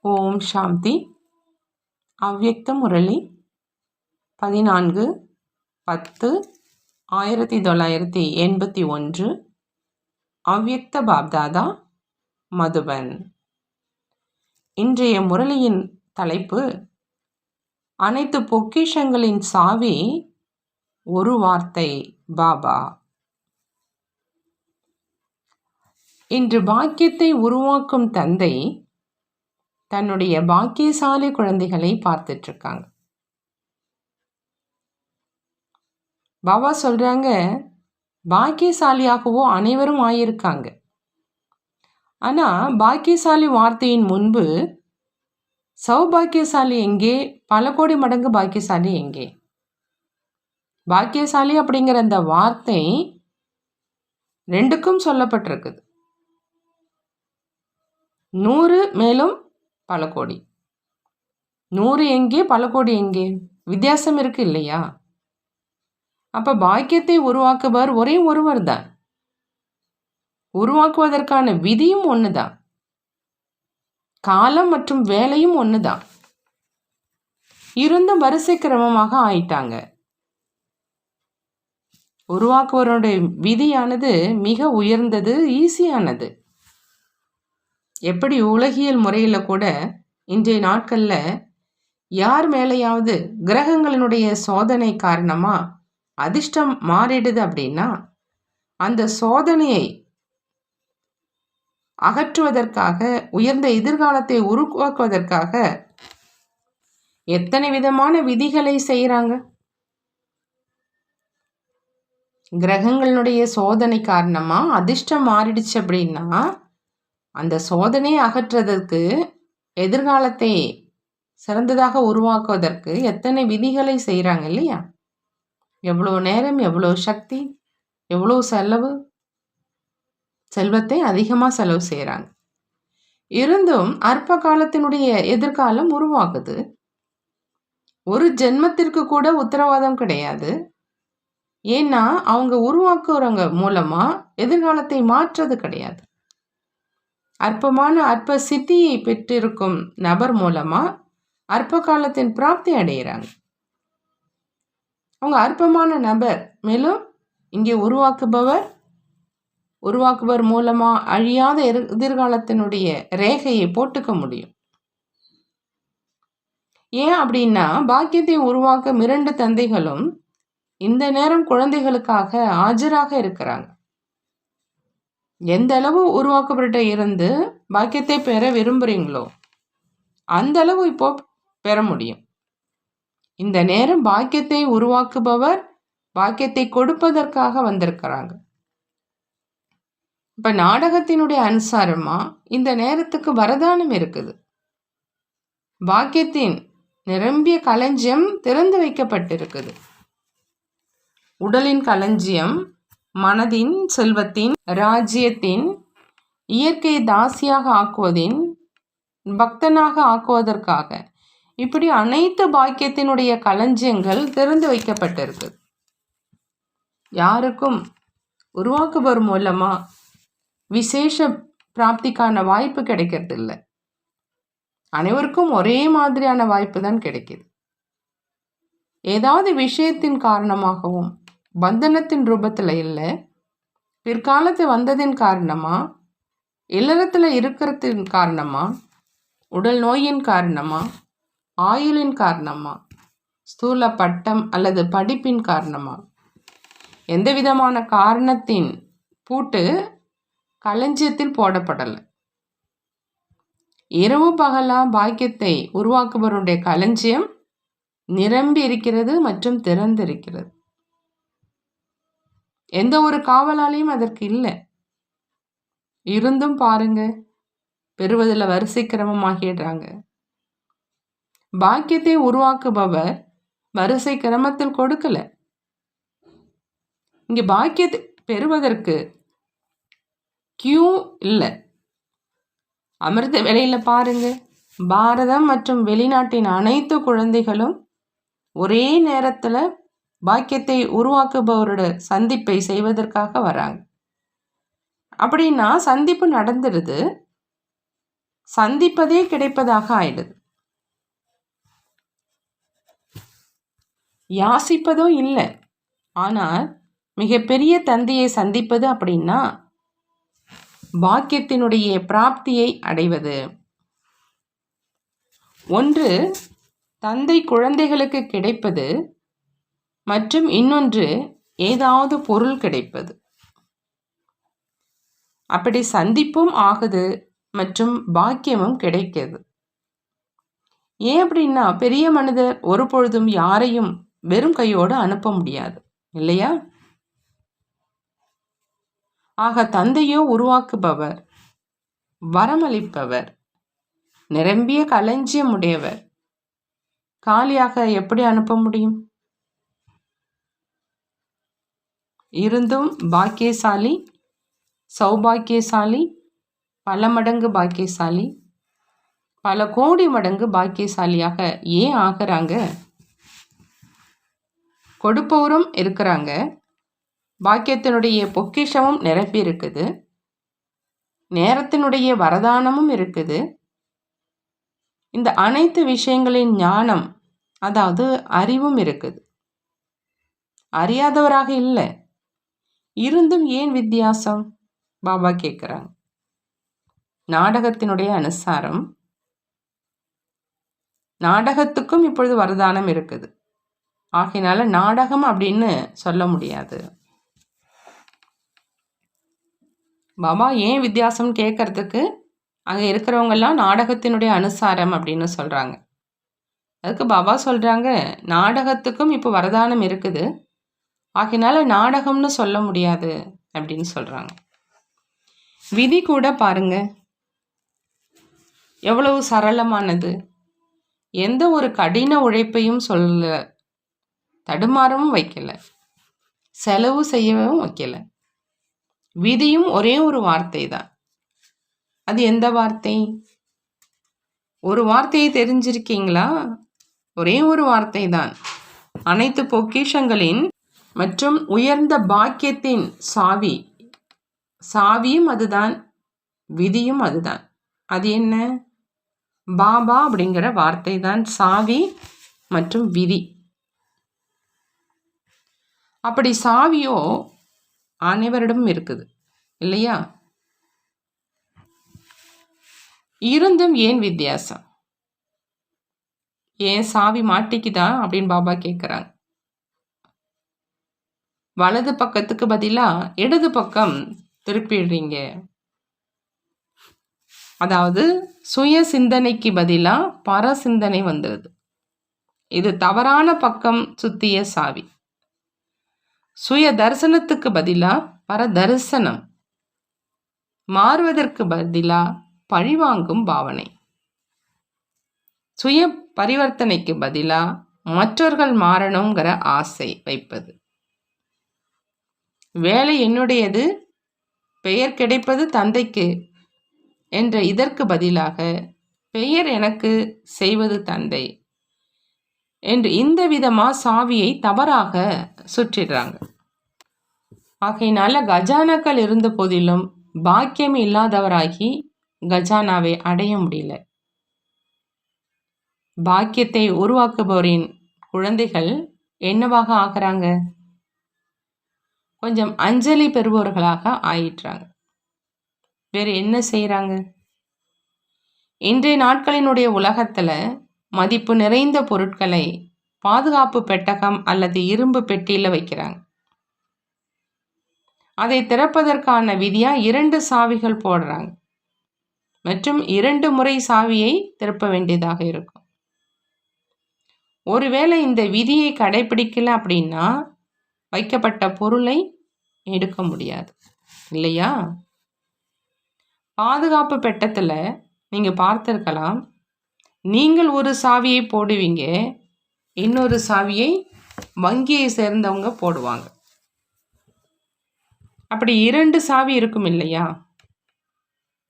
ஓம் சாந்தி. அவ்யக்த முரளி 14/10/1981. அவ்யக்த பாப்தாதா, மதுபன். இன்றைய முரளியின் தலைப்பு, அனைத்து பொக்கிஷங்களின் சாவி ஒரு வார்த்தை பாபா. இன்று பாக்கியத்தை உருவாக்கும் தந்தை தன்னுடைய பாக்கியசாலி குழந்தைகளை பார்த்துட்டு இருக்காங்க. பாபா சொல்றாங்க, பாக்கியசாலியாகவோ அனைவரும் ஆயிருக்காங்க. ஆனா பாக்கியசாலி வார்த்தையின் முன்பு சௌபாக்கியசாலி எங்கே, பல கோடி மடங்கு பாக்கியசாலி எங்கே? பாக்கியசாலி அப்படிங்கிற அந்த வார்த்தை ரெண்டுக்கும் சொல்லப்பட்டிருக்குது. 100 மேலும் பல கோடி. 100 எங்கே, பல கோடி எங்கே? வித்தியாசம் இருக்கு இல்லையா? அப்ப பாக்கியத்தை உருவாக்குபவர் ஒரே ஒருவர் தான். உருவாக்குவதற்கான விதியும் ஒண்ணுதான், காலம் மற்றும் வேலையும் ஒண்ணுதான். இருந்தும் வரிசை கிரமமாக ஆயிட்டாங்க. உருவாக்குவருடைய விதியானது மிக உயர்ந்தது, ஈஸியானது. எப்படி உலகியல் முறையில் கூட இன்றைய நாட்களில் யார் மேலேயாவது கிரகங்களினுடைய சோதனை காரணமா அதிர்ஷ்டம் மாறிடுது அப்படின்னா, அந்த சோதனையை அகற்றுவதற்காக, உயர்ந்த எதிர்காலத்தை உருவாக்குவதற்காக எத்தனை விதமான விதிகளை செய்கிறாங்க. கிரகங்களினுடைய சோதனை காரணமா அதிர்ஷ்டம் மாறிடுச்சு அப்படின்னா, அந்த சோதனையை அகற்றுவதற்கு, எதிர்காலத்தை சிறந்ததாக உருவாக்குவதற்கு எத்தனை விதிகளை செய்கிறாங்க இல்லையா? எவ்வளோ நேரம், எவ்வளோ சக்தி, எவ்வளோ செலவு, செல்வத்தை அதிகமாக செலவு செய்கிறாங்க. இருந்தும் அற்ப காலத்தினுடைய எதிர்காலம் உருவாகுது. ஒரு ஜென்மத்திற்கு கூட உத்தரவாதம் கிடையாது. ஏன்னா அவங்க உருவாக்குறவங்க மூலமா எதிர்காலத்தை மாற்றுறது கிடையாது. அற்பமான அற்ப சித்தியை பெற்றிருக்கும் நபர் மூலமா அற்ப காலத்தின் பிராப்தி அடைகிறாங்க. அவங்க அற்பமான நபர், மேலும் இங்கே உருவாக்குபவர் மூலமா அழியாத எதிர்காலத்தினுடைய ரேகையை போட்டுக்க முடியும். ஏன் அப்படின்னா, பாக்கியத்தை உருவாக்கும் 2 தந்தைகளும் இந்த நேரம் குழந்தைகளுக்காக ஆஜராக இருக்கிறாங்க. எந்த அளவு உருவாக்கப்பட்ட இருந்து பாக்கியத்தை பெற விரும்புறீங்களோ அந்த அளவு இப்போ பெற முடியும். இந்த நேரம் பாக்கியத்தை உருவாக்குபவர் பாக்கியத்தை கொடுப்பதற்காக வந்திருக்கிறாங்க. இப்ப நாடகத்தினுடைய அனுசாரமா இந்த நேரத்துக்கு வரதானம் இருக்குது. பாக்கியத்தின் நிரம்பிய களஞ்சியம் திறந்து வைக்கப்பட்டிருக்குது. உடலின் களஞ்சியம், மனதின், செல்வத்தின், ராஜ்யத்தின், இயற்கை தாசியாக ஆக்குவதின், பக்தனாக ஆக்குவதற்காக, இப்படி அனைத்து பாக்கியத்தினுடைய களஞ்சியங்கள் திறந்து வைக்கப்பட்டிருக்கு. யாருக்கும் உருவாக்குபவர் மூலமா விசேஷ பிராப்திக்கான வாய்ப்பு கிடைக்கிறது இல்லை. அனைவருக்கும் ஒரே மாதிரியான வாய்ப்பு தான் கிடைக்குது. ஏதாவது விஷயத்தின் காரணமாகவும், பந்தனத்தின் ரூபத்தில் இல்லை, பிற்காலத்து வந்ததின் காரணமா, இல்லறத்தில் இருக்கிறதின் காரணமா, உடல் நோயின் காரணமா, ஆயுளின் காரணமா, ஸ்தூல பட்டம் அல்லது படிப்பின் காரணமா, எந்த விதமான காரணத்தின் பூட்டு களஞ்சியத்தில் போடப்படலை. இரவு பகலா பாக்கியத்தை உருவாக்குபவருடைய களஞ்சியம் நிரம்பி இருக்கிறது மற்றும் திறந்திருக்கிறது. எந்த ஒரு காவலாலையும் அதற்கு இல்லை. இருந்தும் பாருங்க, பெறுவதில் வரிசை கிரமமாகிடுறாங்க. பாக்கியத்தை உருவாக்குபவர் வரிசை கிரமத்தில் கொடுக்கல. இங்க பாக்கியத்தை பெறுவதற்கு கியூ இல்லை. அமிர்த வேளையில பாருங்க, பாரதம் மற்றும் வெளிநாட்டின் அனைத்து குழந்தைகளும் ஒரே நேரத்துல பாக்கியத்தை உருவாக்குபவரோட சந்திப்பை செய்வதற்காக வராங்க. அப்படின்னா சந்திப்பு நடந்துடுது. சந்திப்பதே கிடைப்பதாக ஆயிடுது. யாசிப்பதும் இல்லை. ஆனால் மிகப்பெரிய தந்தையை சந்திப்பது அப்படின்னா பாக்கியத்தினுடைய பிராப்தியை அடைவது. ஒன்று தந்தை குழந்தைகளுக்கு கிடைப்பது, மற்றும் இன்னொன்று ஏதாவது பொருள் கிடைப்பது. அப்படி சந்திப்பும் ஆகுது மற்றும் பாக்கியமும் கிடைக்கிறது. ஏன் அப்படின்னா பெரிய மனிதர் ஒரு பொழுதும் யாரையும் வெறும் கையோடு அனுப்ப முடியாது இல்லையா? ஆக தந்தையோ உருவாக்குபவர், வரமளிப்பவர், நிரம்பிய களஞ்சியம் உடையவர். காலியாக எப்படி அனுப்ப முடியும்? இருந்தும் பாக்கியசாலி, சௌபாக்கியசாலி, பல மடங்கு பாக்கியசாலி, பல கோடி மடங்கு பாக்கியசாலியாக ஏன் ஆகிறாங்க? கொடுப்பவரும் இருக்கிறாங்க, பாக்கியத்தினுடைய பொக்கிஷமும் நிரப்பி இருக்குது, நேரத்தினுடைய வரதானமும் இருக்குது. இந்த அனைத்து விஷயங்களின் ஞானம், அதாவது அறிவும் இருக்குது. அறியாதவராக இல்லை. இருந்தும் ஏன் வித்தியாசம்? பாபா கேட்குறாங்க. நாடகத்தினுடைய அனுசாரம் நாடகத்துக்கும் இப்பொழுது வரதானம் இருக்குது. ஆகையினால நாடகம் அப்படின்னு சொல்ல முடியாது. பாபா ஏன் வித்தியாசம் கேட்கறதுக்கு அங்கே இருக்கிறவங்கெல்லாம் நாடகத்தினுடைய அனுசாரம் அப்படின்னு சொல்கிறாங்க. அதுக்கு பாபா சொல்கிறாங்க, நாடகத்துக்கும் இப்போ வரதானம் இருக்குது, ஆகையினால நாடகம்னு சொல்ல முடியாது அப்படின்னு சொல்கிறாங்க. விதி கூட பாருங்க எவ்வளவு சரளமானது. எந்த ஒரு கடின உழைப்பையும் சொல்ல, தடுமாறவும் வைக்கல, செலவு செய்யவும் வைக்கல. விதியும் ஒரே ஒரு வார்த்தை தான். அது எந்த வார்த்தை? ஒரு வார்த்தையை தெரிஞ்சிருக்கீங்களா? ஒரே ஒரு வார்த்தை தான். அனைத்து பொக்கிஷங்களின் மற்றும் உயர்ந்த பாக்கியத்தின் சாவி. சாவியும் அதுதான், விதியும் அதுதான். அது என்ன? பாபா அப்படிங்கிற வார்த்தை தான் சாவி மற்றும் விதி. அப்படி சாவியோ அனைவரிடமும் இருக்குது இல்லையா? இருந்தும் ஏன் வித்தியாசம்? ஏன் சாவி மாட்டிக்குதா அப்படின்னு பாபா கேட்குறாங்க. வலது பக்கத்துக்கு பதிலாக இடது பக்கம் திருப்பிடுறீங்க. அதாவது சுய சிந்தனைக்கு பதிலாக பர சிந்தனை வந்துடுது. இது தவறான பக்கம் சுத்திய சாவி. சுய தரிசனத்துக்கு பதிலாக பர தரிசனம், மாறுவதற்கு பதிலாக பழிவாங்கும் பாவனை, சுய பரிவர்த்தனைக்கு பதிலாக மற்றவர்கள் மாறணுங்கிற ஆசை வைப்பது, வேலை என்னுடையது, பெயர் கிடைப்பது தந்தைக்கு என்ற இதற்கு பதிலாக பெயர் எனக்கு செய்வது தந்தை என்று இந்த விதமாக சாவியை தவறாக சுற்றிடுறாங்க. ஆகையினால கஜானாக்கள் இருந்த போதிலும் பாக்கியம் இல்லாதவராகி கஜானாவை அடைய முடியல. பாக்கியத்தை உருவாக்குபவரின் குழந்தைகள் என்னவாக ஆகிறாங்க? கொஞ்சம் அஞ்சலி பெறுபவர்களாக ஆயிட்டாங்க. வேறு என்ன செய்கிறாங்க? இன்றைய நாட்களினுடைய உலகத்தில் மதிப்பு நிறைந்த பொருட்களை பாதுகாப்பு பெட்டகம் அல்லது இரும்பு பெட்டியில் வைக்கிறாங்க. அதை திறப்பதற்கான விதியா 2 சாவிகள் போடுறாங்க மற்றும் 2 முறை சாவியை திறப்ப வேண்டியதாக இருக்கும். ஒருவேளை இந்த விதியை கடைபிடிக்கல அப்படின்னா வைக்கப்பட்ட பொருளை எடுக்க முடியாது இல்லையா? பாதுகாப்பு பெட்டத்தில் நீங்கள் பார்த்துருக்கலாம், நீங்கள் ஒரு சாவியை போடுவீங்க, இன்னொரு சாவியை வங்கியை சேர்ந்தவங்க போடுவாங்க. அப்படி 2 சாவி இருக்கும் இல்லையா?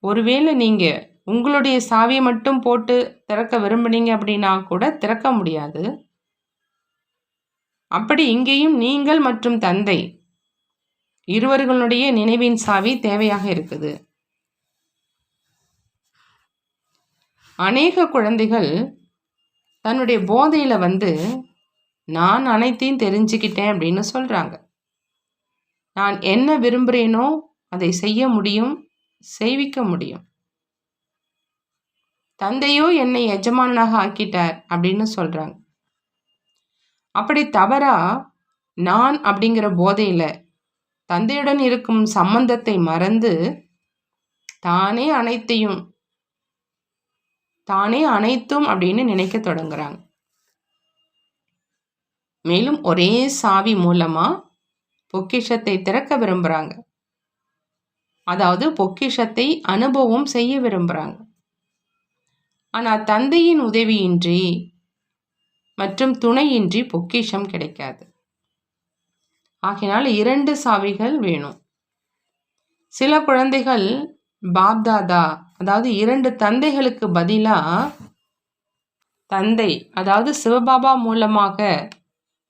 ஒருவேளை நீங்கள் உங்களுடைய சாவியை மட்டும் போட்டு திறக்க விரும்புனீங்க அப்படின்னா கூட திறக்க முடியாது. அப்படி இங்கேயும் நீங்கள் மற்றும் தந்தை இருவர்களுடைய நினைவின் சாவி தேவையாக இருக்குது. அநேக குழந்தைகள் தன்னுடைய போதையில் நான் அனைத்தையும் தெரிஞ்சுக்கிட்டேன் அப்படின்னு சொல்கிறாங்க. நான் என்ன விரும்புகிறேனோ அதை செய்ய முடியும், செய்விக்க முடியும். தந்தையோ என்னை எஜமானனாக ஆக்கிட்டார் அப்படின்னு சொல்கிறாங்க. அப்படி தவறா நான் அப்படிங்கிற போதையில் தந்தையுடன் இருக்கும் சம்பந்தத்தை மறந்து தானே அனைத்தும் அப்படின்னு நினைக்க தொடங்குறாங்க. மேலும் ஒரே சாவி மூலமா பொக்கிஷத்தை திறக்க விரும்புறாங்க. அதாவது பொக்கிஷத்தை அனுபவம் செய்ய விரும்புறாங்க. ஆனா தந்தையின் உதவியின்றி மற்றும் துணையின்றி பொக்கிஷம் கிடைக்காது. ஆகையினால் 2 சாவிகள் வேணும். சில குழந்தைகள் பாப்தாதா, அதாவது 2 தந்தைகளுக்கு பதிலா தந்தை, அதாவது சிவபாபா மூலமாக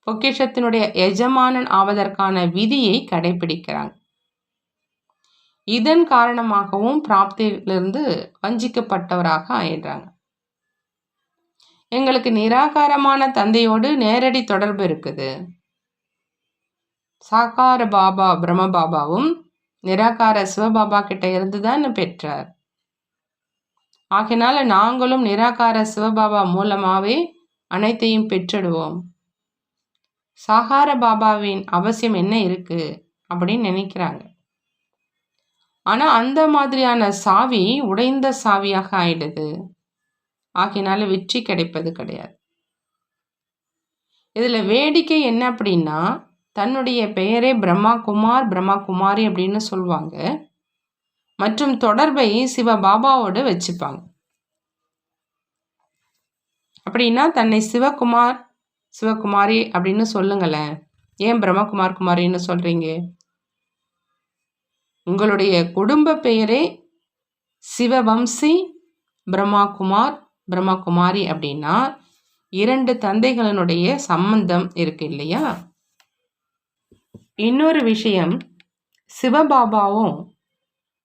பொக்கிஷத்தினுடைய எஜமானன் ஆவதற்கான விதியை கடைபிடிக்கிறாங்க. இதன் காரணமாகவும் பிராப்தியிலிருந்து வஞ்சிக்கப்பட்டவராக ஆயிடுறாங்க. எங்களுக்கு நிராகாரமான தந்தையோடு நேரடி தொடர்பு இருக்குது. சாகார பாபா பிரம்ம பாபாவும் நிராகார சிவபாபா கிட்ட இருந்து தான் பெற்றார். ஆகையினால நாங்களும் நிராகார சிவபாபா மூலமாவே அனைத்தையும் பெற்றிடுவோம். சாகார பாபாவின் அவசியம் என்ன இருக்கு அப்படின்னு நினைக்கிறாங்க. ஆனா அந்த மாதிரியான சாவி உடைந்த சாவியாக ஆயிடுது. ஆகையினால வெற்றி கிடைப்பது கிடையாது. இதுல வேடிக்கை என்ன அப்படின்னா, தன்னுடைய பெயரே பிரம்மா குமார், பிரம்மா குமாரி அப்படின்னு சொல்லுவாங்க. மற்றும் தொடர்பை சிவபாபாவோடு வச்சுப்பாங்க. அப்படின்னா தன்னை சிவகுமார், சிவகுமாரி அப்படின்னு சொல்லுங்களேன். ஏன் பிரம்மகுமார் குமாரின்னு சொல்றீங்க? உங்களுடைய குடும்ப பெயரே சிவவம்சி பிரம்மா குமார், பிரம்மா குமாரி அப்படின்னா 2 தந்தைகளினுடைய சம்பந்தம் இருக்கு இல்லையா? இன்னொரு விஷயம், சிவபாபாவும்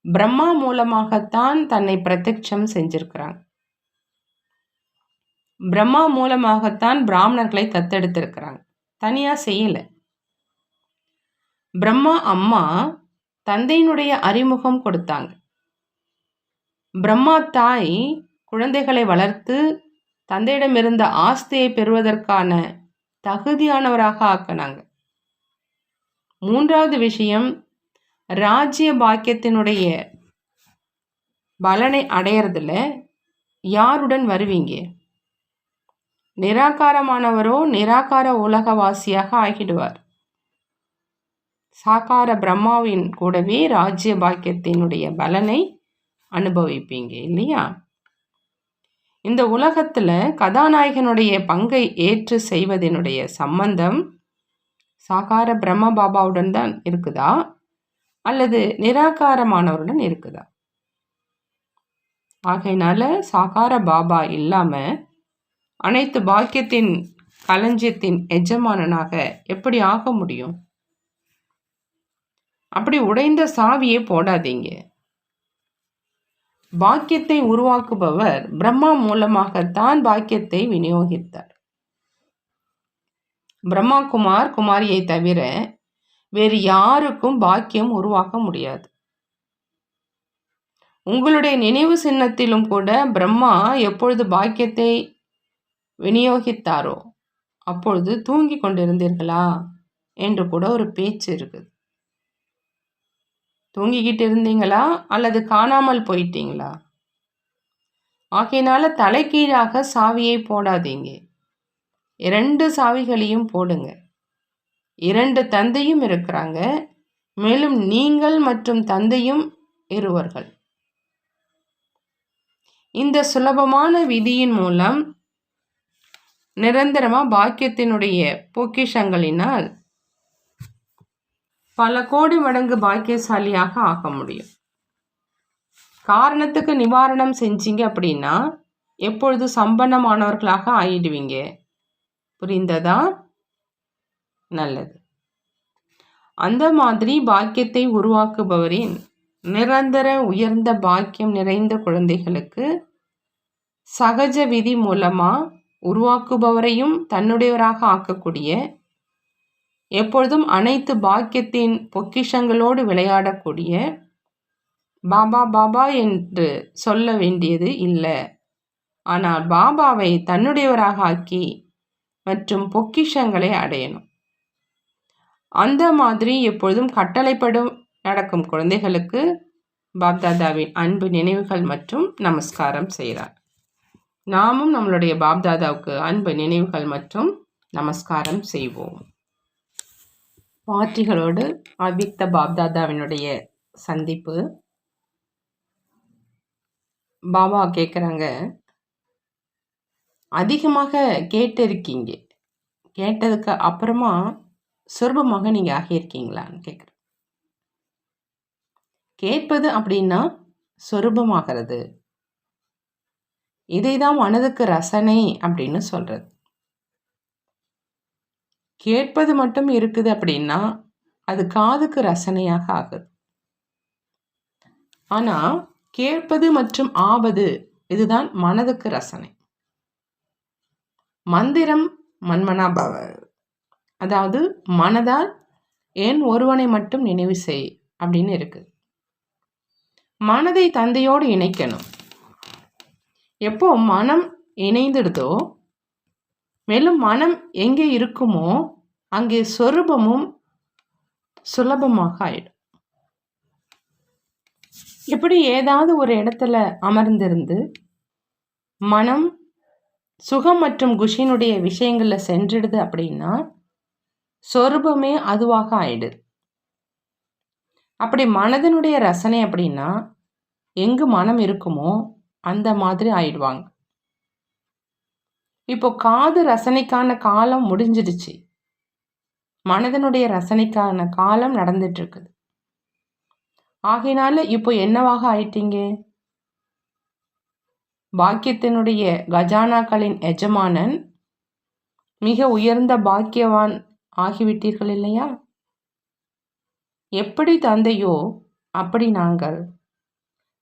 பிரம்மா மூலமாகத்தான் தன்னை பிரத்யட்சம் செஞ்சிருக்கிறாங்க. பிரம்மா மூலமாகத்தான் பிராமணர்களை தத்தெடுத்திருக்கிறாங்க, தனியா செய்யல. பிரம்மா அம்மா தந்தையினுடைய அறிமுகம் கொடுத்தாங்க. பிரம்மா தாய் குழந்தைகளை வளர்த்து தந்தையிடமிருந்த ஆஸ்தியை பெறுவதற்கான தகுதியானவராக ஆக்கினாங்க. 3வது விஷயம், ராஜ்ய பாக்கியத்தினுடைய பலனை அடையறதுல யாருடன் வருவீங்க? நிராகாரமானவரோ நிராகார உலகவாசியாக ஆகிடுவார். சாகார பிரம்மாவின் கூடவே ராஜ்ய பாக்கியத்தினுடைய பலனை அனுபவிப்பீங்க இல்லையா? இந்த உலகத்துல கதாநாயகனுடைய பங்கை ஏற்று செய்வதனுடைய சம்பந்தம் சாகார பிரம்ம பாபாவுடன் தான் இருக்குதா அல்லது நிராகாரமானவருடன் இருக்குதா? ஆகையினால சாகார பாபா இல்லாம அனைத்து பாக்கியத்தின் களஞ்சியத்தின் எஜமானனாக எப்படி ஆக முடியும்? அப்படி உடைந்த சாவியை போடாதீங்க. பாக்கியத்தை உருவாக்குபவர் பிரம்மா மூலமாகத்தான் பாக்கியத்தை விநியோகித்தார். பிரம்மா குமார் குமாரியை தவிர வேறு யாருக்கும் பாக்கியம் உருவாக்க முடியாது. உங்களுடைய நினைவு சின்னத்திலும் கூட பிரம்மா எப்பொழுது பாக்கியத்தை விநியோகித்தாரோ அப்பொழுது தூங்கி கொண்டிருந்தீர்களா என்று கூட ஒரு பேச்சு இருக்குது. தூங்கிக்கிட்டு இருந்தீங்களா அல்லது காணாமல் போயிட்டீங்களா? ஆகையினால தலைகீழாக சாவியை போடாதீங்க. 2 சாவிகளையும் போடுங்க. 2 தந்தையும் இருக்கிறாங்க. மேலும் நீங்கள் மற்றும் தந்தையும் இருவர்கள். இந்த சுலபமான விதியின் மூலம் நிரந்தரமா பாக்கியத்தினுடைய பொக்கிஷங்களினால் பல கோடி மடங்கு பாக்கியசாலியாக ஆக முடியும். காரணத்துக்கு நிவாரணம் செஞ்சீங்க அப்படின்னா எப்பொழுது சம்பன்னமானவர்களாக ஆயிடுவீங்க. புரிந்ததா? நல்லது. அந்த மாதிரி பாக்கியத்தை உருவாக்குபவரின் நிரந்தர உயர்ந்த பாக்கியம் நிறைந்த குழந்தைகளுக்கு சகஜ விதி மூலமா உருவாக்குபவரையும் தன்னுடையவராக ஆக்கக்கூடிய, எப்பொழுதும் அனைத்து பாக்கியத்தின் பொக்கிஷங்களோடு விளையாடக்கூடிய, பாபா பாபா என்று சொல்ல வேண்டியது இல்லை. ஆனால் பாபாவை தன்னுடையவராக ஆக்கி மற்றும் பொக்கிஷங்களை அடையணும். அந்த மாதிரி எப்பொழுதும் கட்டளைப்படும் நடக்கும் குழந்தைகளுக்கு பாப்தாதாவின் அன்பு நினைவுகள் மற்றும் நமஸ்காரம் செய்கிறார். நாமும் நம்மளுடைய பாப்தாதாவுக்கு அன்பு நினைவுகள் மற்றும் நமஸ்காரம் செய்வோம். பாட்டிகளோடு அவ்விக்த பாப்தாதாவினுடைய சந்திப்பு. பாபா கேட்குறாங்க, அதிகமாக கேட்டிருக்கீங்க, கேட்டதுக்கு அப்புறமா சொர்பமாக நீங்கள் ஆகியிருக்கீங்களான்னு கேட்குறேன். கேட்பது அப்படின்னா சொரூபமாகிறது. இதை தான் மனதுக்கு ரசனை அப்படின்னு சொல்றது. கேட்பது மட்டும் இருக்குது அப்படின்னா அது காதுக்கு ரசனையாக ஆகுது. ஆனா கேட்பது மற்றும் ஆவது இதுதான் மனதுக்கு ரசனை. மந்திரம் மன்மனா பவ, அதாவது மனதால் ஏன் ஒருவனை மட்டும் நினைவு செய் அப்படின்னு இருக்கு. மனதை தந்தையோடு இணைக்கணும். எப்போ மனம் இணைந்துடுதோ, மேலும் மனம் எங்கே இருக்குமோ அங்கே சொரூபமும் சுலபமாக ஆயிடும். இப்படி ஏதாவது ஒரு இடத்துல அமர்ந்திருந்து மனம் சுகம் மற்றும் குஷினுடைய விஷயங்கள்ல சென்றிடுது அப்படின்னா சொரூபமே அதுவாக ஆயிடுது. அப்படி மனதினுடைய ரசனை அப்படின்னா எங்கு மனம் இருக்குமோ அந்த மாதிரி ஆயிடுவாங்க. இப்போ காது ரசனைக்கான காலம் முடிஞ்சிடுச்சு, மனதனுடைய ரசனைக்கான காலம் நடந்துட்டு இருக்குது. ஆகையினால இப்போ என்னவாக ஆயிட்டீங்க? பாக்கியத்தினுடைய கஜானாக்களின் எஜமானன், மிக உயர்ந்த பாக்கியவான் ஆகிவிட்டீர்கள் இல்லையா? எப்படி தந்தையோ அப்படி நாங்கள்.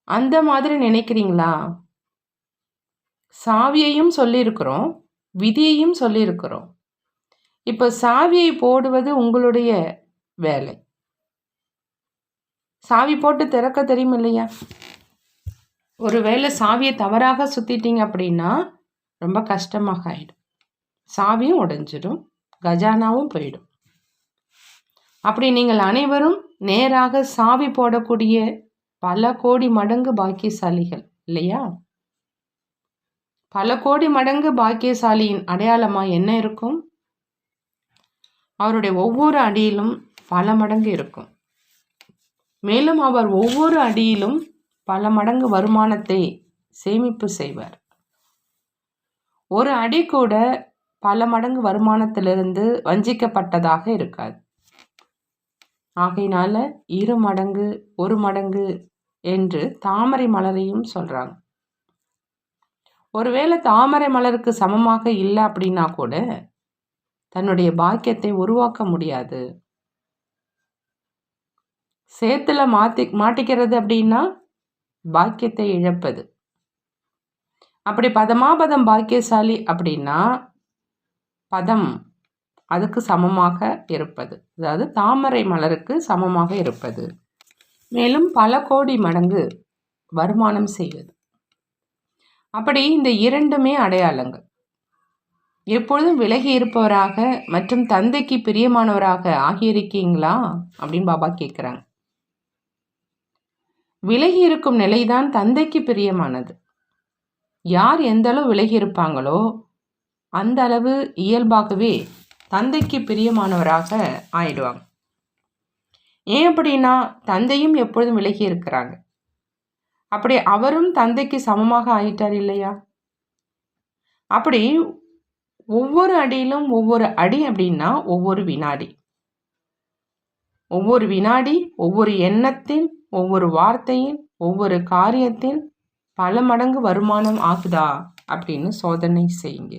அந்த மாதிரி நினைக்கிறீங்களா? சாவியையும் சொல்லியிருக்கிறோம், விதியையும் சொல்லியிருக்கிறோம். இப்போ சாவியை போடுவது உங்களுடைய வேலை. சாவி போட்டு திறக்க தெரியும் இல்லையா? ஒருவேளை சாவியை தவறாக சுத்திட்டீங்க அப்படின்னா ரொம்ப கஷ்டமாக ஆயிடும். சாவியும் உடைஞ்சிடும், கஜானாவும் போயிடும். அப்படி நீங்கள் அனைவரும் நேராக சாவி போடக்கூடிய பல கோடி மடங்கு பாக்கியசாலிகள் இல்லையா? பல கோடி மடங்கு பாக்கியசாலியின் அடையாளமா என்ன இருக்கும்? அவருடைய ஒவ்வொரு அடியிலும் பல மடங்கு இருக்கும். மேலும் அவர் ஒவ்வொரு அடியிலும் பல மடங்கு வருமானத்தை சேமிப்பு செய்வார். ஒரு அடி கூட பல மடங்கு வருமானத்திலிருந்து வஞ்சிக்கப்பட்டதாக இருக்காது. ஆகையினால 2 மடங்கு 1 மடங்கு என்று தாமரை மலரையும் சொல்றாங்க. ஒருவேளை தாமரை மலருக்கு சமமாக இல்லை அப்படின்னா கூட தன்னுடைய பாக்கியத்தை உருவாக்க முடியாது. சேத்துல மாட்டிக்கிறது அப்படின்னா பாக்கியத்தை இழப்பது. அப்படி பதமாபதம் பாக்கியசாலி அப்படின்னா பதம் அதுக்கு சமமாக இருப்பது, அதாவது தாமரை மலருக்கு சமமாக இருப்பது. மேலும் பல கோடி மடங்கு வருமானம் செய்வது. அப்படி இந்த 2மே அடையாளங்கள். எப்பொழுதும் விலகி இருப்பவராக மற்றும் தந்தைக்கு பிரியமானவராக ஆகியிருக்கீங்களா அப்படின்னு பாபா கேட்குறாங்க. விலகி இருக்கும் நிலைதான் தந்தைக்கு பிரியமானது. யார் எந்த அளவு விலகி இருப்பாங்களோ அந்த அளவு இயல்பாகவே தந்தைக்கு பிரியமானவராக ஆயிடுவாங்க. ஏன் அப்படின்னா தந்தையும் எப்பொழுதும் விலகி இருக்கிறாங்க. அப்படி அவரும் தந்தைக்கு சமமாக ஆயிட்டார் இல்லையா? அப்படி ஒவ்வொரு அடியிலும் ஒவ்வொரு அடி அப்படின்னா ஒவ்வொரு வினாடி, ஒவ்வொரு வினாடி ஒவ்வொரு எண்ணத்தில், ஒவ்வொரு வார்த்தையில், ஒவ்வொரு காரியத்தில் பல மடங்கு வருமானம் ஆகுதா அப்படின்னு சோதனை செய்யுங்க.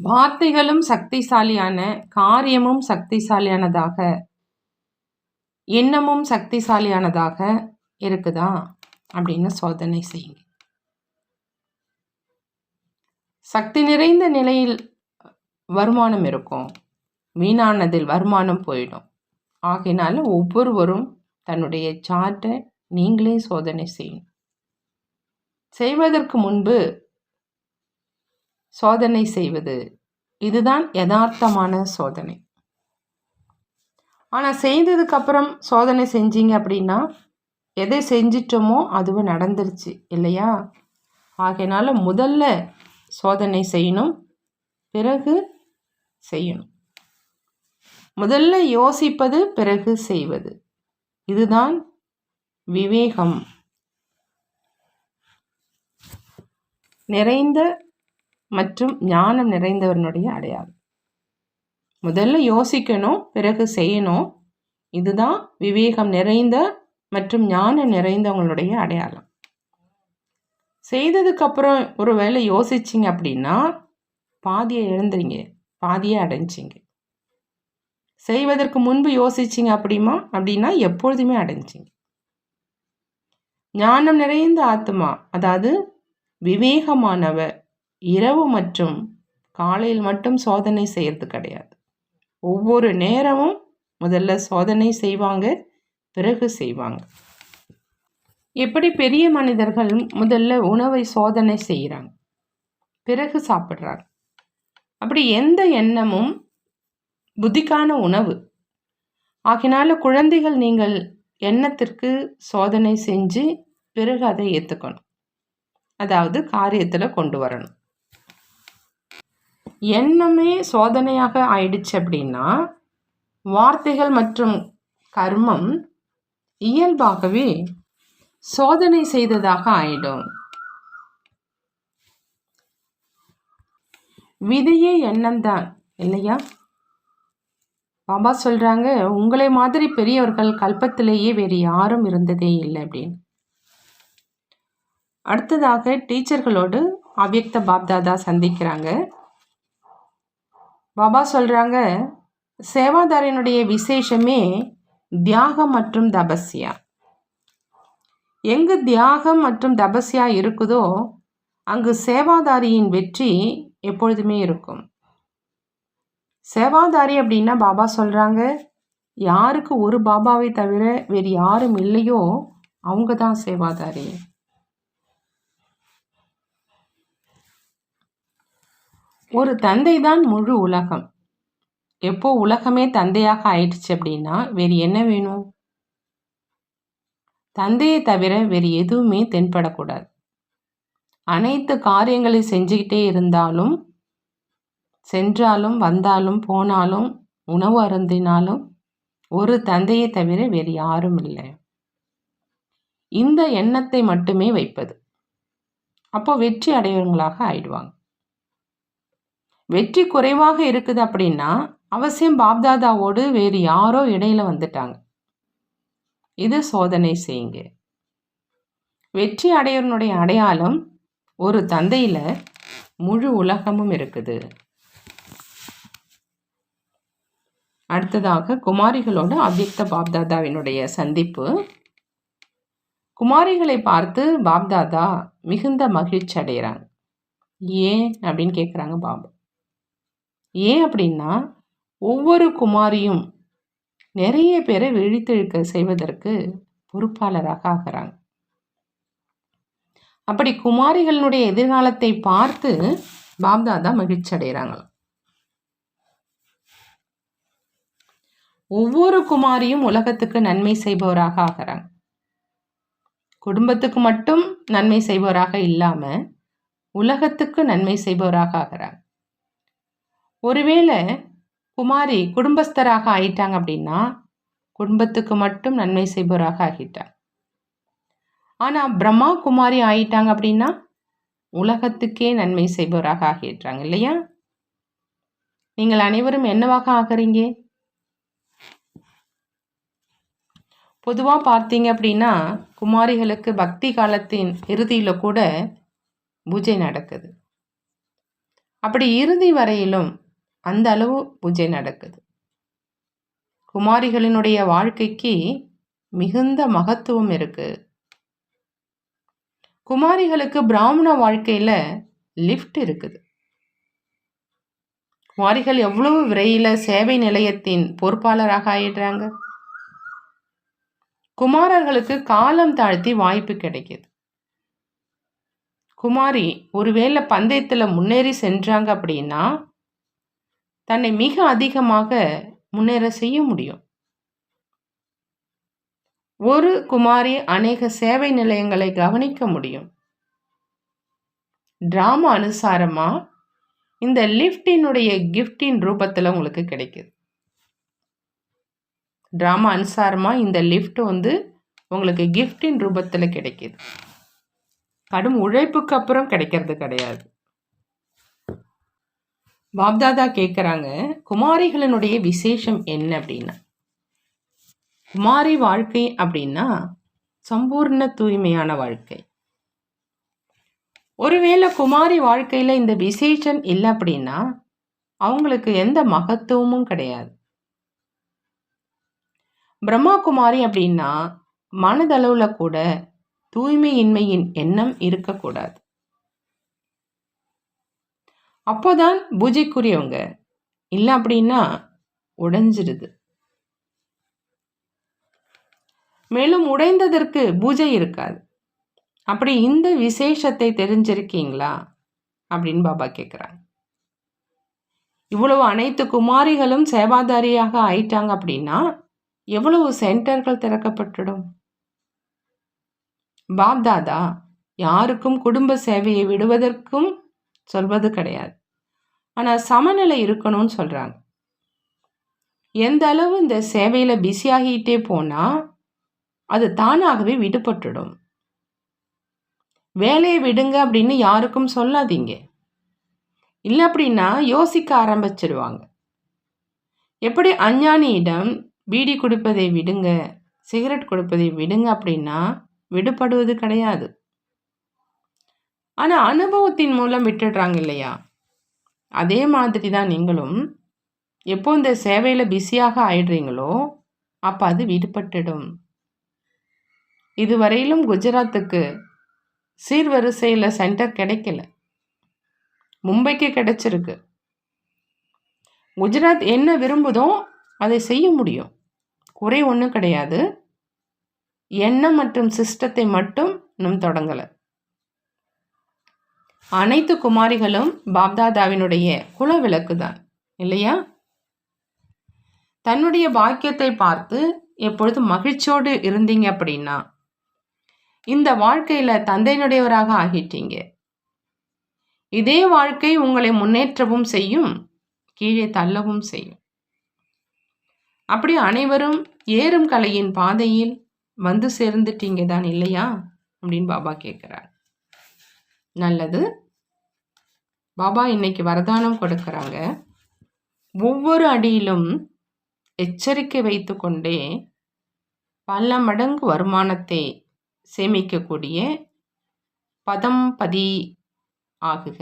வார்த்தைகளும் சக்திசாலியான, காரியமும் சக்திசாலியானதாக, எண்ணமும் சக்திசாலியானதாக இருக்குதா அப்படின்னு சோதனை செய்யுங்க. சக்தி நிறைந்த நிலையில் வருமானம் இருக்கும், வீணானதில் வருமானம் போயிடும். ஆகையினால ஒவ்வொருவரும் தன்னுடைய சார்ட்டை நீங்களே சோதனை செய்யணும். செய்வதற்கு முன்பு சோதனை செய்வது, இதுதான் யதார்த்தமான சோதனை. ஆனால் செய்ததுக்கு அப்புறம் சோதனை செஞ்சீங்க அப்படின்னா எதை செஞ்சிட்டோமோ அதுவும் நடந்துருச்சு இல்லையா? ஆகையினால முதல்ல சோதனை செய்யணும், பிறகு செய்யணும். முதல்ல யோசிப்பது, பிறகு செய்வது. இதுதான் விவேகம் நிறைந்த மற்றும் ஞானம் நிறைந்தவனுடைய அடையாளம். முதல்ல யோசிக்கணும், பிறகு செய்யணும். இதுதான் விவேகம் நிறைந்த மற்றும் ஞானம் நிறைந்தவங்களுடைய அடையாளம். செய்ததுக்கப்புறம் ஒரு வேளை யோசிச்சிங்க அப்படின்னா பாதியை இழந்துறீங்க, பாதியை அடைஞ்சிங்க. செய்வதற்கு முன்பு யோசிச்சிங்க அப்படின்னா எப்பொழுதுமே அடைஞ்சிங்க. ஞானம் நிறைந்த ஆத்மா, அதாவது விவேகமானவர், இரவு மற்றும் காலையில் மட்டும் சோதனை செய்யறது கிடையாது. ஒவ்வொரு நேரமும் முதல்ல சோதனை செய்வாங்க, பிறகு செய்வாங்க. எப்படி பெரிய மனிதர்கள் முதல்ல உணவை சோதனை செய்கிறாங்க, பிறகு சாப்பிட்றாங்க. அப்படி எந்த எண்ணமும் புத்திக்கான உணவு. ஆகினால குழந்தைகள் நீங்கள் எண்ணத்திற்கு சோதனை செஞ்சு பிறகு அதை ஏற்றுக்கணும், அதாவது காரியத்தில் கொண்டு வரணும். எண்ணமே சோதனையாக ஆயிடுச்சு அப்படின்னா வார்த்தைகள் மற்றும் கர்மம் இயல்பாகவே சோதனை செய்ததாக ஆயிடும். விதியே எண்ணம் தான் இல்லையா? பாபா சொல்றாங்க, உங்களை மாதிரி பெரியவர்கள் கல்பத்திலேயே வேறு யாரும் இருந்ததே இல்லை அப்படின்னு. அடுத்ததாக டீச்சர்களோடு அவ்யக்த பாப்தாதா சந்திக்கிறாங்க. பாபா சொல்றாங்க, சேவாதாரினுடைய விசேஷமே தியாகம் மற்றும் தபஸ்யா. எங்கு தியாகம் மற்றும் தபஸ்யா இருக்குதோ அங்கு சேவாதாரியின் வெற்றி எப்பொழுதுமே இருக்கும். சேவாதாரி அப்படின்னா பாபா சொல்றாங்க, யாருக்கு ஒரு பாபாவை தவிர வேறு யாரும் இல்லையோ அவங்க தான் சேவாதாரி. ஒரு தந்தை தான் முழு உலகம். எப்போ உலகமே தந்தையாக ஆயிடுச்சு அப்படின்னா வேறு என்ன வேணும்? தந்தையை தவிர வேறு எதுவுமே தென்படக்கூடாது. அனைத்து காரியங்களை செஞ்சுக்கிட்டே இருந்தாலும், சென்றாலும் வந்தாலும் போனாலும் உணவு அருந்தினாலும் ஒரு தந்தையை தவிர வேறு யாரும் இல்லை. இந்த எண்ணத்தை மட்டுமே வைப்பது. அப்போ வெற்றி அடைவங்களாக ஆயிடுவாங்க. வெற்றி குறைவாக இருக்குது அப்படின்னா அவசியம் பாப்தாதாவோடு வேறு யாரோ இடையில வந்துட்டாங்க. இது சோதனை செய்யுங்க. வெற்றி அடையவனுடைய அடையாளம் ஒரு தந்தையில முழு உலகமும் இருக்குது. அடுத்ததாக குமாரிகளோட அவ்யக்த பாப்தாதாவினுடைய சந்திப்பு. குமாரிகளை பார்த்து பாப்தாதா மிகுந்த மகிழ்ச்சி அடைகிறாங்க. ஏன் அப்படின்னு கேட்குறாங்க பாபா. ஏன் அப்படின்னா ஒவ்வொரு குமாரியும் நிறைய பேரை விழித்தெழுக்க செய்வதற்கு பொறுப்பாளராக ஆகிறாங்க. அப்படி குமாரிகளுடைய எதிர்காலத்தை பார்த்து பாப்தாதா மகிழ்ச்சி அடைகிறாங்க. ஒவ்வொரு குமாரியும் உலகத்துக்கு நன்மை செய்பவராக ஆகிறாங்க. குடும்பத்துக்கு மட்டும் நன்மை செய்பவராக இல்லாம உலகத்துக்கு நன்மை செய்பவராக ஆகிறாங்க. ஒருவேளை குமாரி குடும்பஸ்தராக ஆயிட்டாங்க அப்படின்னா குடும்பத்துக்கு மட்டும் நன்மை செய்பவராக ஆகிட்டாங்க. ஆனா பிரம்மா குமாரி ஆயிட்டாங்க அப்படின்னா உலகத்துக்கே நன்மை செய்பவராக ஆகிட்டாங்க இல்லையா? நீங்கள் அனைவரும் என்னவாக ஆகிறீங்க? பொதுவா பார்த்தீங்க அப்படின்னா குமாரிகளுக்கு பக்தி காலத்தின் இறுதியில கூட பூஜை நடக்குது. அப்படி இறுதி வரையிலும் அந்த அளவு பூஜை நடக்குது. குமாரிகளினுடைய வாழ்க்கைக்கு மிகுந்த மகத்துவம் இருக்கு. குமாரிகளுக்கு பிராமண வாழ்க்கையில லிஃப்ட் இருக்குது. குமாரிகள் எவ்வளவு விரைவில் சேவை நிலையத்தின் பொறுப்பாளராக ஆயிடுறாங்க. குமாரர்களுக்கு காலம் தாழ்த்தி வாய்ப்பு கிடைக்குது. குமாரி ஒருவேளை பந்தயத்தில் முன்னேறி சென்றாங்க அப்படின்னா தன்னை மிக அதிகமாக முன்னேற செய்ய முடியும். ஒரு குமாரி அநேக சேவை நிலையங்களை கவனிக்க முடியும். டிராமா அனுசாரமா இந்த லிஃப்டினுடைய கிஃப்டின் ரூபத்தில் உங்களுக்கு கிடைக்குது. டிராமா அனுசாரமா இந்த லிஃப்ட் உங்களுக்கு கிஃப்டின் ரூபத்தில் கிடைக்குது. கடும் உழைப்புக்கு அப்புறம் கிடைக்கிறது கிடையாது. பாப்தாதா கேட்குறாங்க, குமாரிகளினுடைய விசேஷம் என்ன அப்படின்னா, குமாரி வாழ்க்கை அப்படின்னா சம்பூர்ண தூய்மையான வாழ்க்கை. ஒருவேளை குமாரி வாழ்க்கையில் இந்த விசேஷம் இல்லை அப்படின்னா அவங்களுக்கு எந்த மகத்துவமும் கிடையாது. பிரம்மா குமாரி அப்படின்னா மனதளவில் கூட தூய்மையின்மையின் எண்ணம் இருக்கக்கூடாது. அப்போதான் பூஜைக்குரியவங்க, இல்லை அப்படின்னா உடைஞ்சிடுது. மேலும் உடைந்ததற்கு பூஜை இருக்காது. அப்படி இந்த விசேஷத்தை தெரிஞ்சிருக்கீங்களா அப்படின்னு பாபா கேட்குறாங்க. இவ்வளவு அனைத்து குமாரிகளும் சேவாதாரியாக ஆயிட்டாங்க அப்படின்னா எவ்வளவு சென்டர்கள் திறக்கப்பட்டுடும். பாப்தாதா யாருக்கும் குடும்ப சேவையை விடுவதற்கும் சொல்வது கிடையாது. ஆனால் சமநிலை இருக்கணும்னு சொல்கிறாங்க. எந்த அளவு இந்த சேவையில் பிஸியாகிட்டே போனால் அது தானாகவே விடுபட்டுடும். வேலையை விடுங்க அப்படின்னு யாருக்கும் சொல்லாதீங்க. இல்லை அப்படின்னா யோசிக்க ஆரம்பிச்சிடுவாங்க. எப்படி அஞ்ஞானியிடம் பீடி கொடுப்பதை விடுங்க, சிகரெட் கொடுப்பதை விடுங்க அப்படின்னா விடுபடுவது கிடையாது. ஆனால் அனுபவத்தின் மூலம் விட்டுடுறாங்க இல்லையா? அதே மாதிரி தான் நீங்களும் எப்போ இந்த சேவையில் பிஸியாக ஆயிடுறீங்களோ அப்போ அது விடுபட்டுடும். இதுவரையிலும் குஜராத்துக்கு சீர்வரிசையில் சென்டர் கிடைக்கல, மும்பைக்கு கிடைச்சிருக்கு. குஜராத் என்ன விரும்புதோ அதை செய்ய முடியும், குறை ஒன்றும் கிடையாது. எண்ணம் மற்றும் சிஸ்டத்தை மட்டும் இன்னும் தொடங்கலை. அனைத்து குமாரிகளும் பாப்தாதாவினுடைய குல விளக்கு தான் இல்லையா? தன்னுடைய பாக்கியத்தை பார்த்து எப்பொழுதும் மகிழ்ச்சியோடு இருந்தீங்க அப்படின்னா இந்த வாழ்க்கையில் தந்தையினுடையவராக ஆகிட்டீங்க. இதே வாழ்க்கை உங்களை முன்னேற்றவும் செய்யும், கீழே தள்ளவும் செய்யும். அப்படி அனைவரும் ஏறும் கலையின் பாதையில் வந்து சேர்ந்துட்டீங்க தான் இல்லையா அப்படின்னு பாபா கேட்குறார். நல்லது. பாபா இன்னைக்கு வரதானம் கொடுக்குறாங்க. ஒவ்வொரு அடியிலும் எச்சரிக்கை வைத்து கொண்டே பல மடங்கு வருமானத்தை சேமிக்கக்கூடிய பதம்பதி ஆகுக,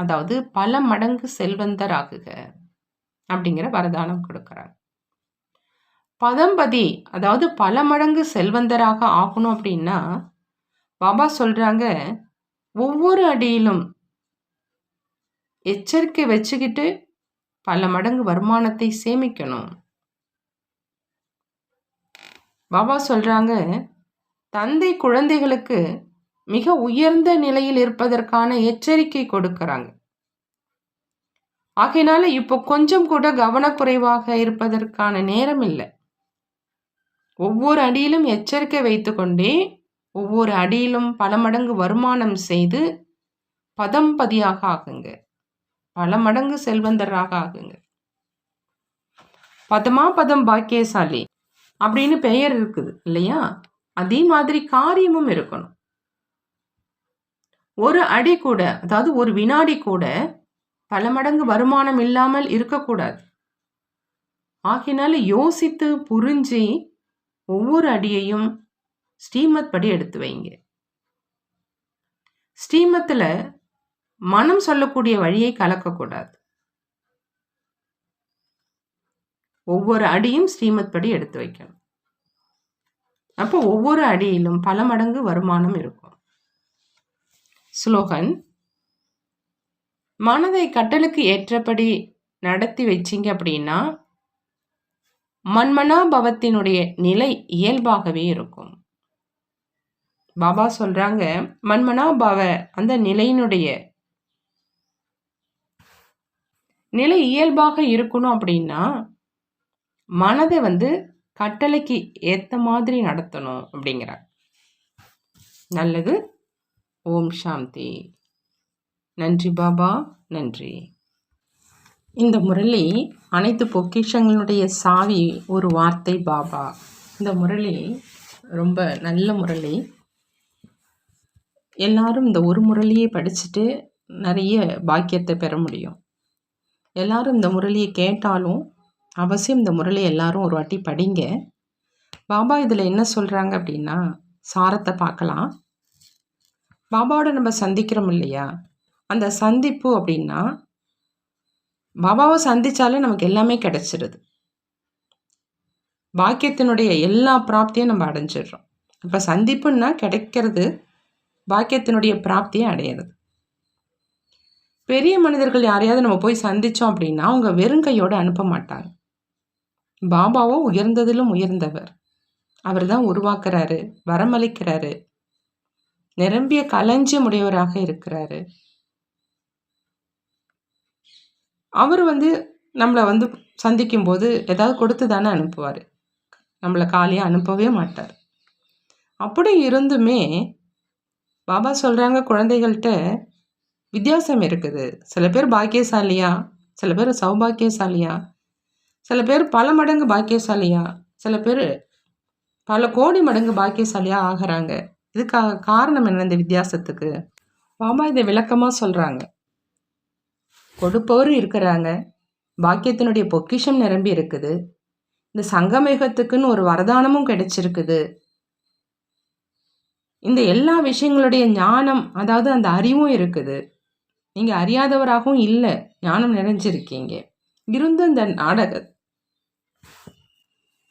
அதாவது பல மடங்கு செல்வந்தர் ஆகுக அப்படிங்கிற வரதானம் கொடுக்குறாங்க. பதம்பதி அதாவது பல மடங்கு செல்வந்தராக ஆகணும் அப்படின்னா பாபா சொல்றாங்க, ஒவ்வொரு அடியிலும் எச்சரிக்கை வச்சுக்கிட்டு பல மடங்கு வருமானத்தை சேமிக்கணும். பாபா சொல்றாங்க, தந்தை குழந்தைகளுக்கு மிக உயர்ந்த நிலையில் இருப்பதற்கான எச்சரிக்கை கொடுக்கறாங்க. ஆகையினால இப்போ கொஞ்சம் கூட கவனக்குறைவாக இருப்பதற்கான நேரம் இல்லை. ஒவ்வொரு அடியிலும் எச்சரிக்கை வைத்துக்கொண்டே ஒவ்வொரு அடியிலும் பல மடங்கு வருமானம் செய்து பதம்பதியாக ஆகுங்க, பல மடங்கு செல்வந்தராக ஆகுங்க. பதமா பதம் பாக்கியசாலி அப்படின்னு பெயர் இருக்குது இல்லையா? அதே மாதிரி காரியமும் இருக்கணும். ஒரு அடி கூட, அதாவது ஒரு வினாடி கூட பல மடங்கு வருமானம் இல்லாமல் இருக்கக்கூடாது. ஆகினால யோசித்து புரிஞ்சு ஒவ்வொரு அடியையும் ஸ்ரீமத் படி எடுத்து வைங்க. ஸ்ரீமத்தில் மனம் சொல்லக்கூடிய வழியை கலக்கக்கூடாது. ஒவ்வொரு அடியும் ஸ்ரீமத் படி எடுத்து வைக்கணும். அப்போ ஒவ்வொரு அடியிலும் பல மடங்கு வருமானம் இருக்கும். ஸ்லோகன்: மனதை கட்டளுக்கு ஏற்றபடி நடத்தி வச்சிங்க அப்படின்னா மன்மனாபவத்தினுடைய நிலை இயல்பாகவே இருக்கும். பாபா சொல்றாங்க, மன்மனாபவ அந்த நிலையினுடைய நிலை இயல்பாக இருக்கணும் அப்படின்னா மனதை கட்டளைக்கு ஏத்த மாதிரி நடத்தணும் அப்படிங்கிறார். நல்லது. ஓம் சாந்தி. நன்றி பாபா, நன்றி. இந்த முரளி அனைத்து பொக்கிஷங்களுடைய சாவி ஒரு வார்த்தை பாபா. இந்த முரளி ரொம்ப நல்ல முரளி. எல்லாரும் இந்த ஒரு முரளியை படிச்சுட்டு நிறைய பாக்கியத்தை பெற முடியும். எல்லாரும் இந்த முரளியை கேட்டாலும் அவசியம் இந்த முரளியை எல்லாரும் ஒரு வாட்டி படிங்க. பாபா இதில் என்ன சொல்கிறாங்க அப்படின்னா, சாரத்தை பார்க்கலாம். பாபாவோட நம்ம சந்திக்கிறோம் இல்லையா, அந்த சந்திப்பு அப்படின்னா பாபாவை சந்தித்தாலே நமக்கு எல்லாமே கிடைச்சிடுது. பாக்கியத்தினுடைய எல்லா பிராப்தியும் நம்ம அடைஞ்சிடுறோம். இப்போ சந்திப்புன்னா கிடைக்கிறது, பாக்கியத்தினுடைய பிராப்தியை அடையிறது. பெரிய மனிதர்கள் யாரையாவது நம்ம போய் சந்தித்தோம் அப்படின்னா அவங்க வெறுங்கையோடு அனுப்ப மாட்டாங்க. பாபாவோ உயர்ந்ததிலும் உயர்ந்தவர். அவர் தான் உருவாக்குறாரு, வரமளிக்கிறாரு, நிரம்பிய களஞ்சியம் உடையவராக இருக்கிறாரு. அவர் நம்மளை சந்திக்கும் போது ஏதாவது கொடுத்து தானே அனுப்புவார். நம்மளை காலியாக அனுப்பவே மாட்டார். அப்படி இருந்துமே பாபா சொல்கிறாங்க, குழந்தைகள்கிட்ட வித்தியாசம் இருக்குது. சில பேர் பாக்கியசாலியா, சில பேர் சௌபாக்கியசாலியா, சில பேர் பல மடங்கு பாக்கியசாலியா, சில பேர் பல கோடி மடங்கு பாக்கியசாலியா ஆகிறாங்க. இதுக்காக காரணம் என்ன? இந்த வித்தியாசத்துக்கு பாபா இதை விளக்கமாக சொல்கிறாங்க. கொடுப்பவர் இருக்கிறாங்க, பாக்கியத்தினுடைய பொக்கிஷம் நிரம்பி இருக்குது, இந்த சங்கமேகத்துக்குன்னு ஒரு வரதானமும் கிடைச்சிருக்குது. இந்த எல்லா விஷயங்களுடைய ஞானம், அதாவது அந்த அறிவும் இருக்குது. நீங்கள் அறியாதவராகவும் இல்லை, ஞானம் நிறைஞ்சிருக்கீங்க. இருந்தும் இந்த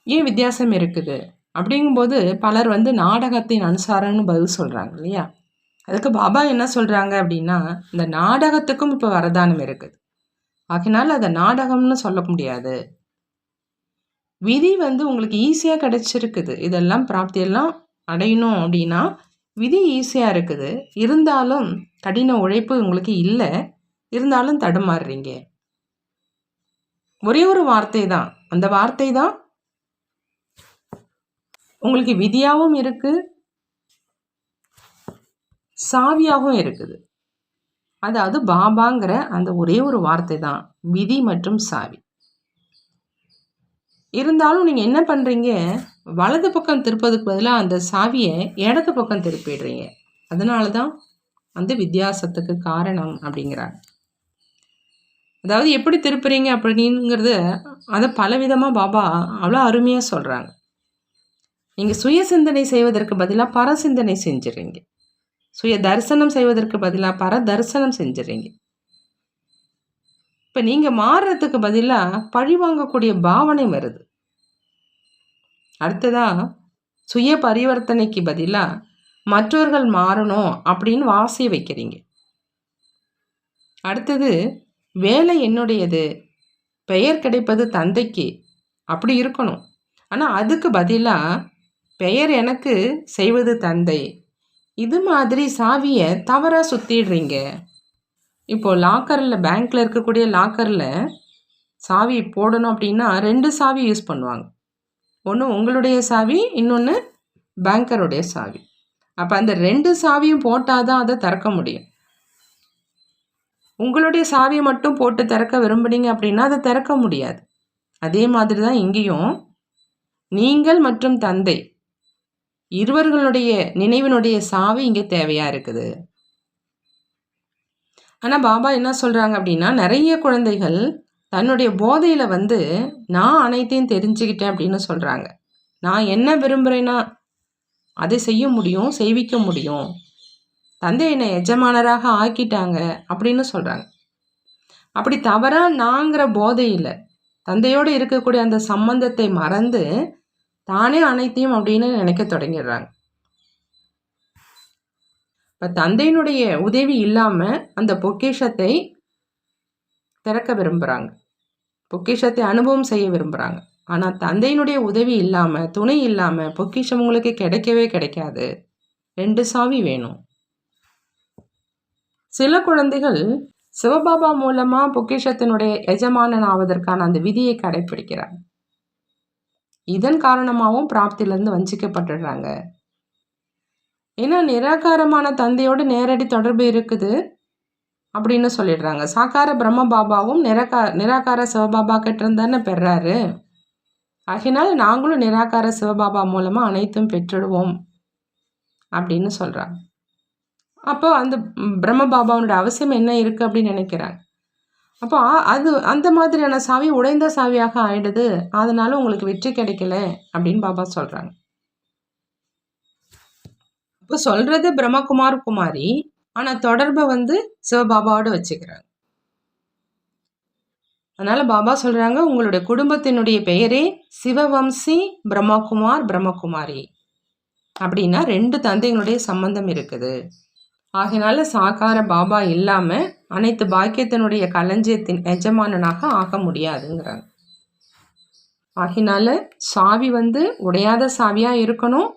ஏன் வித்தியாசம் இருக்குது அப்படிங்கும்போது பலர் நாடகத்தின் அனுசாரம்னு பதில் சொல்கிறாங்க இல்லையா. அதுக்கு பாபா என்ன சொல்கிறாங்க அப்படின்னா, இந்த நாடகத்துக்கும் இப்போ வரதானம் இருக்குது, அதனால அதை நாடகம்னு சொல்ல முடியாது. விதி உங்களுக்கு ஈஸியாக கிடைச்சிருக்குது. இதெல்லாம் பிராப்தியெல்லாம் அடையணும் அப்படின்னா விதி ஈஸியாக இருக்குது. இருந்தாலும் கடின உழைப்பு உங்களுக்கு இல்லை, இருந்தாலும் தடுமாறுறீங்க. ஒரே ஒரு வார்த்தை தான், அந்த வார்த்தை தான் உங்களுக்கு விதியாகவும் இருக்குது, சாவியாகவும் இருக்குது. அதாவது பாபாங்கிற அந்த ஒரே ஒரு வார்த்தை தான் விதி மற்றும் சாவி. இருந்தாலும் நீங்கள் என்ன பண்ணுறீங்க, வலது பக்கம் திருப்பதுக்கு பதிலாக அந்த சாவியை இடது பக்கம் திருப்பிடுறீங்க. அதனால தான் அந்த வித்தியாசத்துக்கு காரணம் அப்படிங்கிறாங்க. அதாவது எப்படி திருப்புறீங்க அப்படிங்கிறது அதை பலவிதமாக பாபா அவ்வளோ அருமையாக சொல்கிறாங்க. நீங்கள் சுய சிந்தனை செய்வதற்கு பதிலாக பர சிந்தனை செஞ்சிடறீங்க. சுய தரிசனம் செய்வதற்கு பதிலாக பர தரிசனம் செஞ்சிடறீங்க. இப்போ நீங்கள் மாறுறதுக்கு பதிலாக பழி வாங்கக்கூடிய பாவனை வருது. அடுத்ததாக சுய பரிவர்த்தனைக்கு பதிலாக மற்றவர்கள் மாறணும் அப்படின்னு வாசிய வைக்கிறீங்க. அடுத்தது வேலை என்னுடையது, பெயர் கிடைப்பது தந்தைக்கு, அப்படி இருக்கணும். ஆனால் அதுக்கு பதிலாக பெயர் எனக்கு, செய்வது தந்தை. இது மாதிரி சாவியை தவறாக சுற்றிடுறீங்க. இப்போது லாக்கரில், பேங்க்கில் இருக்கக்கூடிய லாக்கரில் சாவி போடணும் அப்படின்னா 2 சாவி யூஸ் பண்ணுவாங்க. ஒன்று உங்களுடைய சாவி, இன்னொன்று பேங்கருடைய சாவி. அப்போ அந்த 2 சாவியும் போட்டால் தான் அதை திறக்க முடியும். உங்களுடைய சாவியை மட்டும் போட்டு திறக்க விரும்புனீங்க அப்படின்னா அதை திறக்க முடியாது. அதே மாதிரி தான் இங்கேயும் நீங்கள் மற்றும் தந்தை இருவர்களுடைய நினைவினுடைய சாவி இங்கே தேவையாக இருக்குது. ஆனால் பாபா என்ன சொல்கிறாங்க அப்படின்னா, நிறைய குழந்தைகள் தன்னுடைய போதையில் நான் அனைத்தையும் தெரிஞ்சுக்கிட்டேன் அப்படின்னு சொல்கிறாங்க. நான் என்ன விரும்புகிறேன்னா அதை செய்ய முடியும், செய்விக்க முடியும், தந்தை என்னை எஜமானராக ஆக்கிட்டாங்க அப்படின்னு சொல்கிறாங்க. அப்படி தவறாக நாங்கிற போதையில் தந்தையோடு இருக்கக்கூடிய அந்த சம்பந்தத்தை மறந்து தானே அனைத்தையும் அப்படின்னு நினைக்க தொடங்கிடுறாங்க. இப்போ தந்தையினுடைய உதவி இல்லாமல் அந்த பொக்கிஷத்தை திறக்க விரும்புகிறாங்க. பொக்கிஷத்தை அனுபவம் செய்ய விரும்புகிறாங்க. ஆனால் தந்தையினுடைய உதவி இல்லாமல், துணை இல்லாமல் பொக்கிஷம் உங்களுக்கு கிடைக்கவே கிடைக்காது. 2 சாவி வேணும். சில குழந்தைகள் சிவபாபா மூலமாக பொக்கிஷத்தினுடைய எஜமானன் ஆவதற்கான அந்த விதியை கடைப்பிடிக்கிறாங்க. இதன் காரணமாகவும் பிராப்தியிலிருந்து வஞ்சிக்கப்பட்டுடுறாங்க. ஏன்னா நிராகாரமான தந்தையோடு நேரடி தொடர்பு இருக்குது அப்படின்னு சொல்லிடுறாங்க. சாக்கார பிரம்ம பாபாவும் நிராகார சிவபாபா கிட்ட இருந்தானே பெறாரு. ஆகினால் நாங்களும் நிராகார சிவபாபா மூலமாக அனைத்தும் பெற்றுடுவோம் அப்படின்னு சொல்கிறாங்க. அப்போ அந்த பிரம்ம பாபாவோட அவசியம் என்ன இருக்குது அப்படின்னு நினைக்கிறாங்க. அப்போ அது அந்த மாதிரியான சாவி உடைந்த சாவியாக ஆயிடுது. அதனால உங்களுக்கு வெற்றி கிடைக்கல அப்படின்னு பாபா சொல்கிறாங்க. இப்போ சொல்கிறது பிரம்மகுமார் குமாரி, ஆனால் தொடர்பை சிவபாபாவோடு வச்சுக்கிறாங்க. அதனால் பாபா சொல்கிறாங்க, உங்களுடைய குடும்பத்தினுடைய பெயரே சிவவம்சி பிரம்மகுமார் பிரம்மகுமாரி அப்படின்னா 2 தந்தைகளுடைய சம்பந்தம் இருக்குது. ஆகினால சாக்கார பாபா இல்லாமல் அனைத்து பாக்கியத்தினுடைய களஞ்சியத்தின் எஜமானனாக ஆக முடியாதுங்கிறாங்க. ஆகினால சாவி உடையாத சாவியாக இருக்கணும்,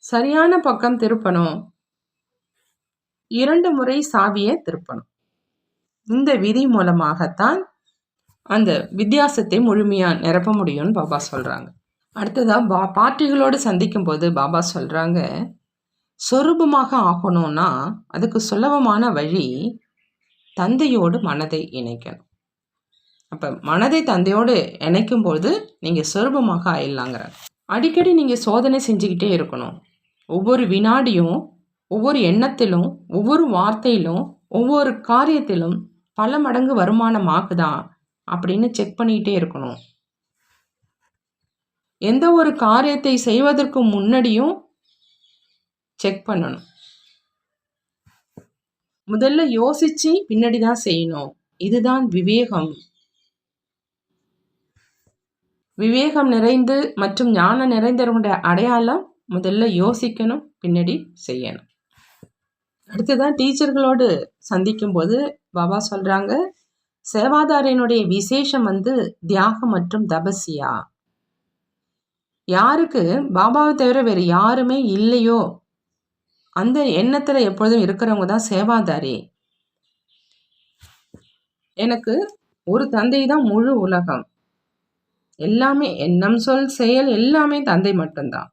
சரியான பக்கம் திருப்பணும், 2 முறை சாவியை திருப்பணும். இந்த விதி மூலமாகத்தான் அந்த வித்தியாசத்தை முழுமையாக நிரப்ப முடியும்னு பாபா சொல்கிறாங்க. அடுத்ததாக பார்ட்டிகளோடு சந்திக்கும் போது பாபா சொல்கிறாங்க, சொரூபமாக ஆகணும்னா அதுக்கு சுலபமான வழி தந்தையோடு மனதை இணைக்கணும். அப்போ மனதை தந்தையோடு இணைக்கும்போது நீங்கள் சொரூபமாக ஆயிடலாங்கிறாங்க. அடிக்கடி நீங்கள் சோதனை செஞ்சுக்கிட்டே இருக்கணும். ஒவ்வொரு வினாடியும், ஒவ்வொரு எண்ணத்திலும், ஒவ்வொரு வார்த்தையிலும், ஒவ்வொரு காரியத்திலும் பல மடங்கு வருமானம் ஆகுதா அப்படின்னு செக் பண்ணிக்கிட்டே இருக்கணும். எந்த ஒரு காரியத்தை செய்வதற்கு முன்னாடியும் செக் பண்ணணும். முதல்ல யோசிச்சு பின்னாடி தான் செய்யணும். இதுதான் விவேகம். விவேகம் நிறைந்து மற்றும் ஞானம் நிறைந்தவங்களுடைய அடையாளம் முதல்ல யோசிக்கணும், பின்னாடி செய்யணும். அடுத்ததான் டீச்சர்களோடு சந்திக்கும் போது பாபா சொல்றாங்க, சேவாதாரினுடைய விசேஷம் தியாகம் மற்றும் தபசியா. யாருக்கு பாபாவை தவிர வேறு யாருமே இல்லையோ அந்த எண்ணத்துல எப்பொழுதும் இருக்கிறவங்க தான் சேவாதாரி. எனக்கு ஒரு தந்தை தான் முழு உலகம், எல்லாமே எண்ணம் சொல் செயல் எல்லாமே தந்தை மட்டும்தான்.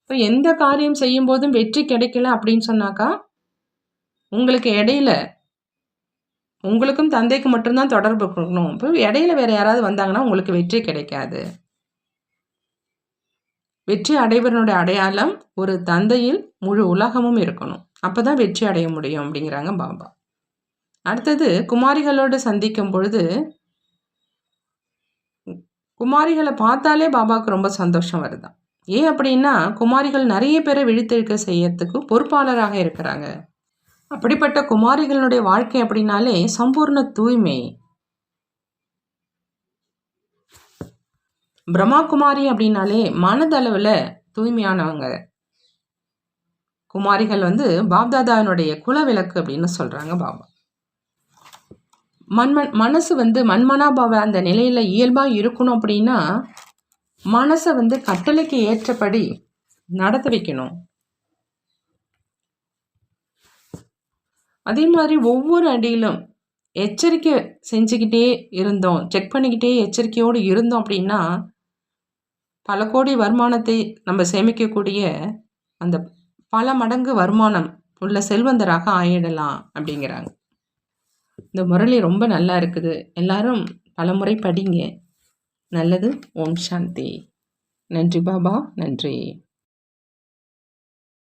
இப்போ எந்த காரியம் செய்யும் போதும் வெற்றி கிடைக்கல அப்படின்னு சொன்னாக்கா உங்களுக்கு இடையில உங்களுக்கும் தந்தைக்கு மட்டும்தான் தொடர்பு இருக்கணும். இப்போ இடையில வேற யாராவது வந்தாங்கன்னா உங்களுக்கு வெற்றி கிடைக்காது. வெற்றி அடைவதனுடைய அடையாளம் ஒரு தந்தையில் முழு உலகமும் இருக்கணும், அப்பதான் வெற்றி அடைய முடியும் அப்படிங்கிறாங்க பாபா. அடுத்தது குமாரிகளோடு சந்திக்கும் பொழுது குமாரிகளை பார்த்தாலே பாபாவுக்கு ரொம்ப சந்தோஷம் வருதான். ஏன் அப்படின்னா குமாரிகள் நிறைய பேரை விழித்தெழுக்க செய்யறதுக்கு பொறுப்பாளராக இருக்கிறாங்க. அப்படிப்பட்ட குமாரிகளுடைய வாழ்க்கை அப்படின்னாலே சம்பூர்ண தூய்மை. பிரம்மா குமாரி அப்படின்னாலே மனதளவில் தூய்மையானவங்க. குமாரிகள் பாப்தாதாவினுடைய குலவிளக்கு அப்படின்னு சொல்றாங்க பாபா. மனசு மன்மனாபாவ அந்த நிலையில இயல்பா இருக்கணும் அப்படின்னா மனசை கட்டளைக்கு ஏற்றபடி நடத்த வைக்கணும். அதே மாதிரி ஒவ்வொரு அடியிலும் எச்சரிக்கை செஞ்சுக்கிட்டே இருந்தோம், செக் பண்ணிக்கிட்டே எச்சரிக்கையோடு இருந்தோம் அப்படின்னா பல கோடி வருமானத்தை நம்ம சேமிக்கக்கூடிய அந்த பல மடங்கு வருமானம் உள்ள செல்வந்தராக ஆயிடலாம் அப்படிங்கிறாங்க. இந்த முரளி ரொம்ப நல்லா இருக்குது, எல்லாரும் பல முறை படிங்க. நல்லது. ஓம் சாந்தி. நன்றி பாபா, நன்றி.